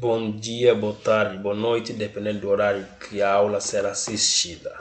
bom dia, boa tarde, boa noite, dependendo do horário que a aula será assistida.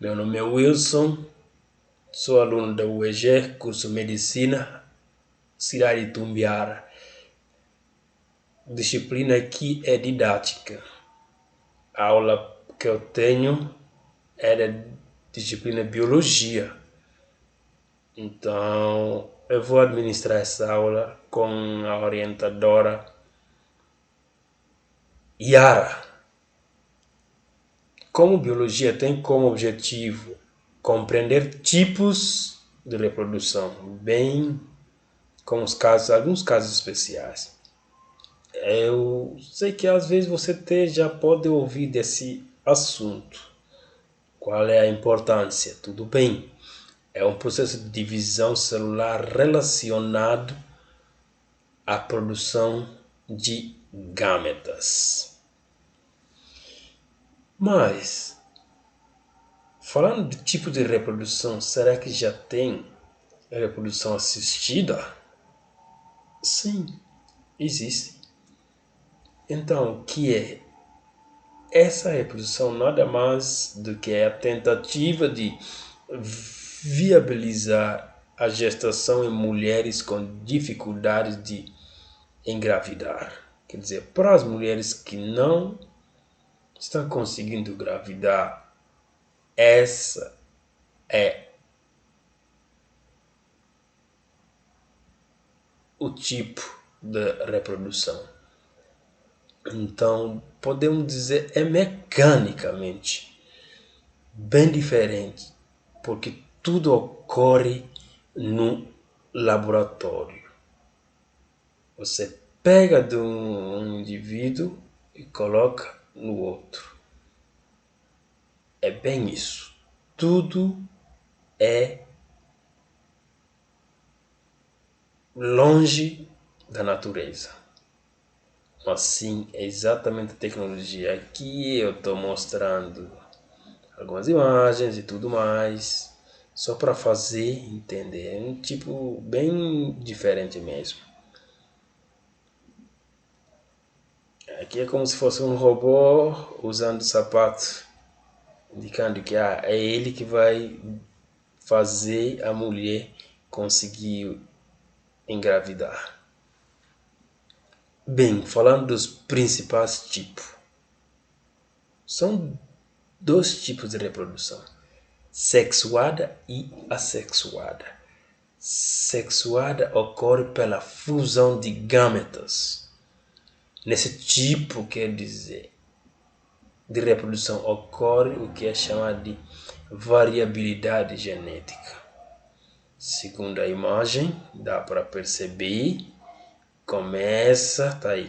Meu nome é Wilson, sou aluno da UEG, curso Medicina, cidade de Tumbiara. Disciplina aqui é didática. A aula que eu tenho é da disciplina Biologia. Então, eu vou administrar essa aula com a orientadora Yara. Como biologia tem como objetivo compreender tipos de reprodução, bem com alguns casos especiais. Eu sei que às vezes você já pode ouvir desse assunto. Qual é a importância? Tudo bem. É um processo de divisão celular relacionado à produção de gametas. Mas, falando de tipo de reprodução, será que já tem reprodução assistida? Sim, existe. Então, o que é? Essa reprodução nada mais do que a tentativa de viabilizar a gestação em mulheres com dificuldades de engravidar. Quer dizer, para as mulheres que não estão conseguindo engravidar, essa é o tipo de reprodução. Então, podemos dizer, é mecanicamente bem diferente, porque tudo ocorre no laboratório. Você pega de um indivíduo e coloca no outro. É bem isso. Tudo é longe da natureza. Assim, é exatamente a tecnologia. Aqui eu estou mostrando algumas imagens e tudo mais, só para fazer entender. É um tipo bem diferente mesmo. Aqui é como se fosse um robô usando sapato, indicando que é ele que vai fazer a mulher conseguir engravidar. Bem, falando dos principais tipos, são dois tipos de reprodução: sexuada e assexuada. Sexuada ocorre pela fusão de gametas. Nesse tipo, quer dizer, de reprodução ocorre o que é chamado de variabilidade genética. Segundo a imagem, dá para perceber,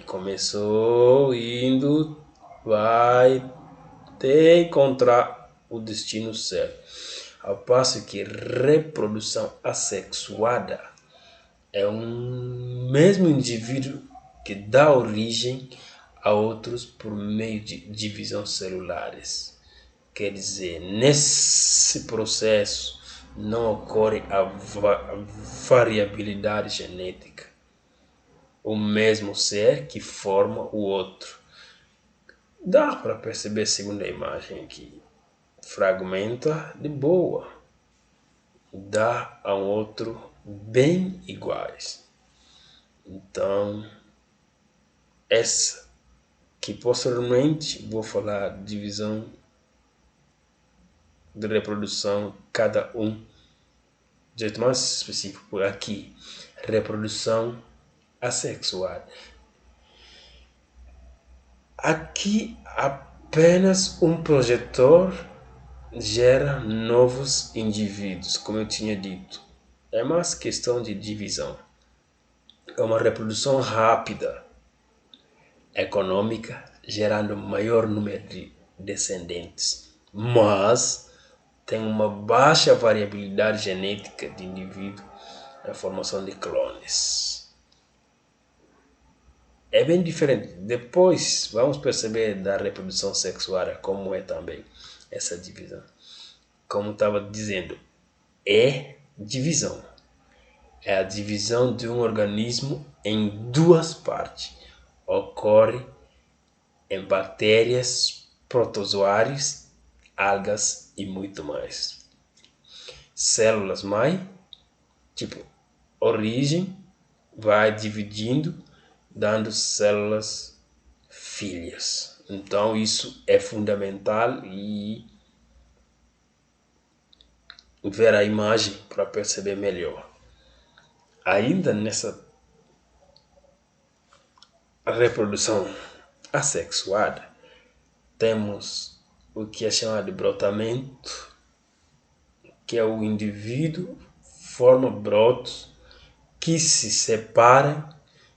começou indo, vai até encontrar o destino certo. Ao passo que reprodução assexuada é um mesmo indivíduo que dá origem a outros por meio de divisão celulares. Quer dizer, nesse processo não ocorre a variabilidade genética. O mesmo ser que forma o outro. Dá para perceber, segundo a imagem aqui, fragmenta de boa, dá a um outro bem iguais. Então, essa que posteriormente vou falar de divisão de reprodução, cada um, de jeito mais específico por aqui, reprodução assexuada. Aqui apenas um projetor gera novos indivíduos, como eu tinha dito. É mais questão de divisão. É uma reprodução rápida, econômica, gerando maior número de descendentes, mas tem uma baixa variabilidade genética de indivíduo na formação de clones. É bem diferente. Depois vamos perceber da reprodução sexual como é também essa divisão. Como estava dizendo, é divisão. É a divisão de um organismo em duas partes. ocorre em bactérias, protozoários, algas e muito mais. Células-mãe, tipo origem, vai dividindo, dando células filhas. Então isso é fundamental e ver a imagem para perceber melhor. Ainda nessa reprodução assexuada, temos o que é chamado de brotamento, que é o indivíduo forma brotos que se separam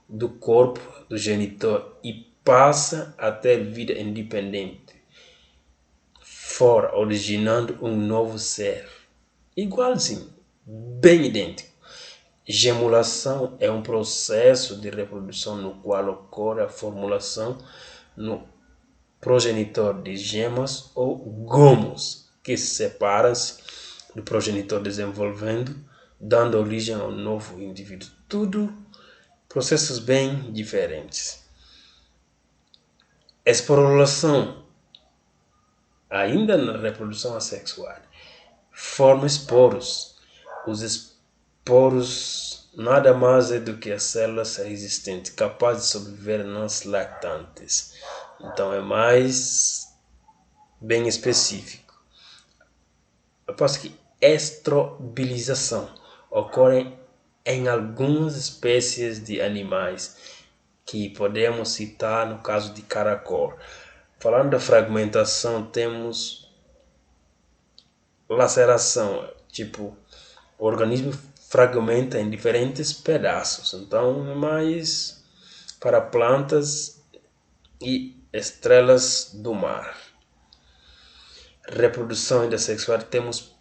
do corpo do genitor e passa a ter vida independente, fora originando um novo ser, igualzinho, bem idêntico. Gemulação é um processo de reprodução no qual ocorre a formulação no progenitor de gemas ou gomos que se separam-se do progenitor desenvolvendo, dando origem ao novo indivíduo. Tudo processos bem diferentes. Esporulação, ainda na reprodução assexual, forma esporos. Os esporos nada mais é do que as células resistentes, capazes de sobreviver nas lactantes. Então é mais bem específico. Após que estrobilização ocorre em algumas espécies de animais, que podemos citar no caso de caracol. Falando da fragmentação, temos laceração, tipo, o organismo fragmenta em diferentes pedaços. Então, é mais para plantas e estrelas do mar. Reprodução ainda sexual, temos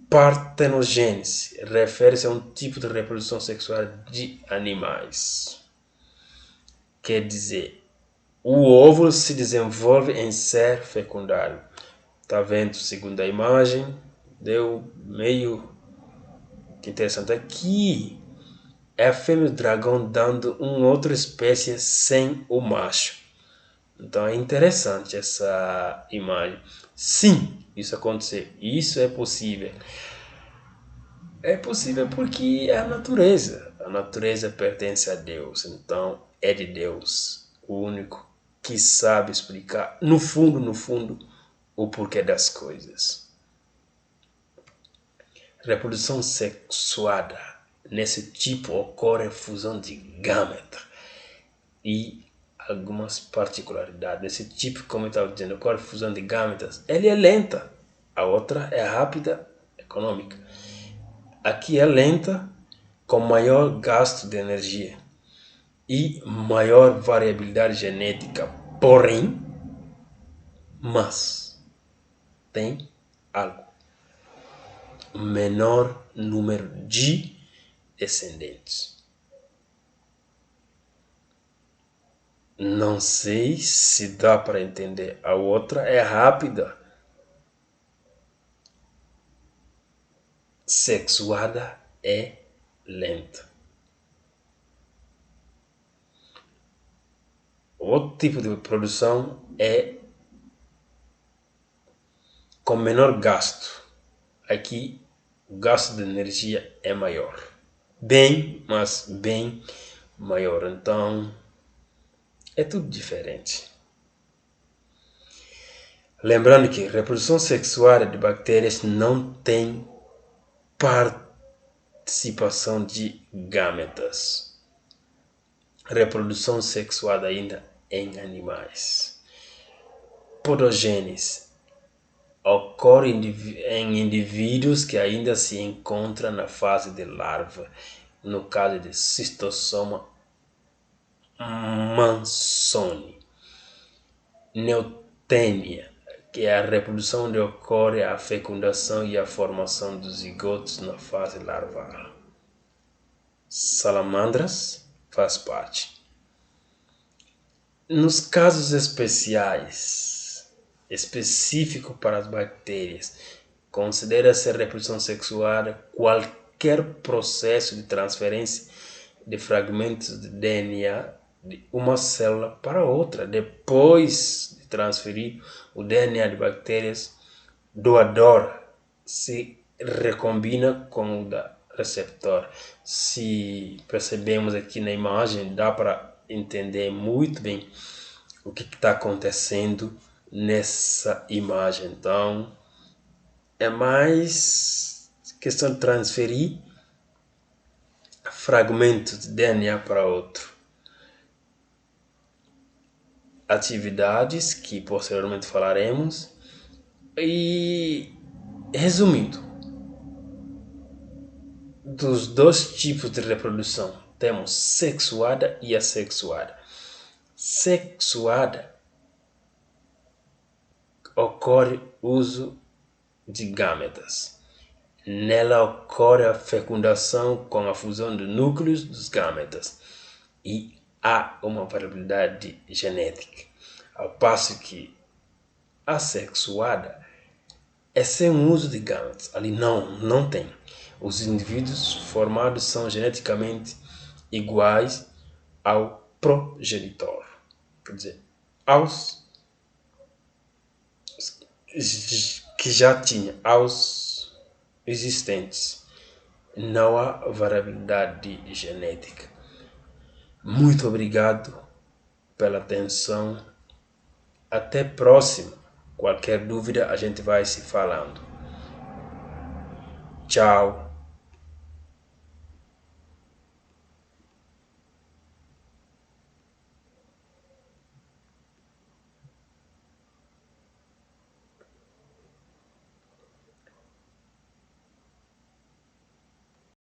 partenogênese, refere-se a um tipo de reprodução sexual de animais. Quer dizer, o óvulo se desenvolve em ser fecundado. Tá vendo? Segundo a imagem, deu meio que interessante. Aqui é a fêmea do dragão dando uma outra espécie sem o macho. Então é interessante essa imagem. Sim, isso acontecer. Isso é possível. É possível porque é a natureza. A natureza pertence a Deus. Então é de Deus. O único que sabe explicar, no fundo, o porquê das coisas. Reprodução sexuada. Nesse tipo ocorre fusão de gâmeta e algumas particularidades. Nesse tipo, como eu estava dizendo, ocorre fusão de gâmetas. Ele é lenta, a outra é rápida, econômica. Aqui é lenta, com maior gasto de energia e maior variabilidade genética, porém, mas tem algo, menor número de descendentes. Não sei se dá para entender. A outra é rápida, sexuada é lenta. Outro tipo de produção é com menor gasto. Aqui o gasto de energia é maior. Bem, mas bem maior. Então é tudo diferente. Lembrando que reprodução sexual de bactérias não tem participação de gâmetas. Reprodução sexual ainda em animais. Podogênese ocorre em indivíduos que ainda se encontram na fase de larva, no caso de Schistosoma mansoni. Neotênia, que é a reprodução onde ocorre a fecundação e a formação dos zigotos na fase larval. Salamandras faz parte. Nos casos específico para as bactérias, considera-se a reprodução sexual qualquer processo de transferência de fragmentos de DNA de uma célula para outra, depois de transferir o DNA de bactérias, doador se recombina com o da receptor. Se percebemos aqui na imagem, dá para entender muito bem o que está acontecendo nessa imagem. Então, é mais questão de transferir fragmentos de DNA para outro. Atividades que posteriormente falaremos. E, resumindo, dos dois tipos de reprodução, temos sexuada e assexuada. Sexuada ocorre uso de gâmetas. Nela ocorre a fecundação com a fusão de núcleos dos gâmetas e há uma variabilidade genética, ao passo que a sexuada é sem uso de gâmetas. Ali não tem. Os indivíduos formados são geneticamente iguais ao progenitor, quer dizer, aos que já tinha, aos existentes. Não há variabilidade genética. Muito obrigado pela atenção. Até próximo. Qualquer dúvida a gente vai se falando. Tchau.